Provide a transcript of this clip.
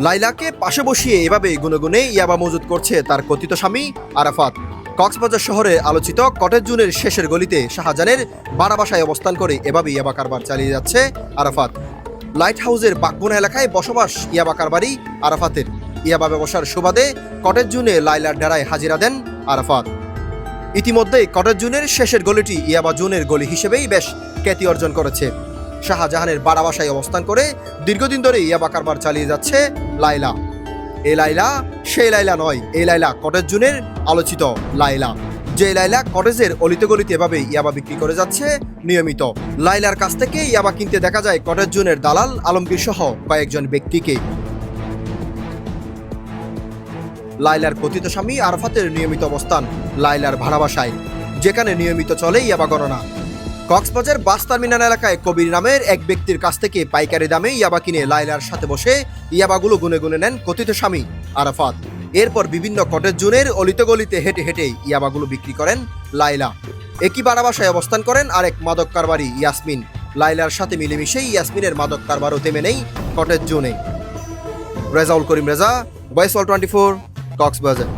লাইলাকে পাশে বসিয়ে এভাবে গুনে গুনে ইয়াবা মজুত করছে তার কথিত স্বামী আরাফাত। কক্সবাজার শহরে আলোচিত কটেজ জোনের শেষের গলিতে শাহজাহানের ভাড়া বাসায় অবস্থান করে এভাবে ইয়াবা কারবার চালিয়ে যাচ্ছে আরাফাত। লাইট হাউসের বাকবোনা এলাকায় বসবাস ইয়াবা কারবারি আরাফাতের। ইয়াবা ব্যবসার সুবাদে কটেজ জোনে লাইলার ডেরায় হাজিরা দেন আরাফাত। ইতিমধ্যেই কটেজ জোনের শেষের গলিটি ইয়াবা জোনের গলি হিসেবেই বেশ খ্যাতি অর্জন করেছে। শাহজাহানের ভাড়া বাসায় অবস্থান করে দীর্ঘদিন ধরে ইয়াবা কারবার চালিয়ে যাচ্ছে লাইলা। এই লাইলা সেই লাইলা নয়, এই লাইলা কটেজ জোনের আলোচিত লাইলা, যে লাইলা কটেজের অলিতে গলিতে এভাবে ইয়াবা বিক্রি করে যাচ্ছে নিয়মিত। লাইলার কাছ থেকে ইয়াবা কিনতে দেখা যায় কটেজ জোনের দালাল আলমগীর সহ কয়েকজন ব্যক্তিকে। লাইলার কথিত স্বামী আরাফাতের নিয়মিত অবস্থান লাইলার ভাড়া বাসায়, যেখানে নিয়মিত চলে ইয়াবা গণনা। কক্সবাজার বাস টার্মিনাল এলাকায় কবির নামের এক ব্যক্তির কাছ থেকে পাইকারি দামে ইয়াবা কিনে লাইলার সাথে বসে ইয়াবাগুলো গুনে গুনে নেন কথিত স্বামী আরাফাত। এরপর বিভিন্ন কটেজ জোনের অলিতে গলিতে হেঁটে হেঁটে ইয়াবাগুলো বিক্রি করেন লাইলা। একই ভাড়া বাসায় অবস্থান করেন আরেক মাদক কারবারি ইয়াসমিন। লাইলার সাথে মিলেমিশেই ইয়াসমিনের মাদক কারবারও থেমে নেই কটেজ জোনে। Rezaul Karim Reza, voice all 24, Cox's Bazar.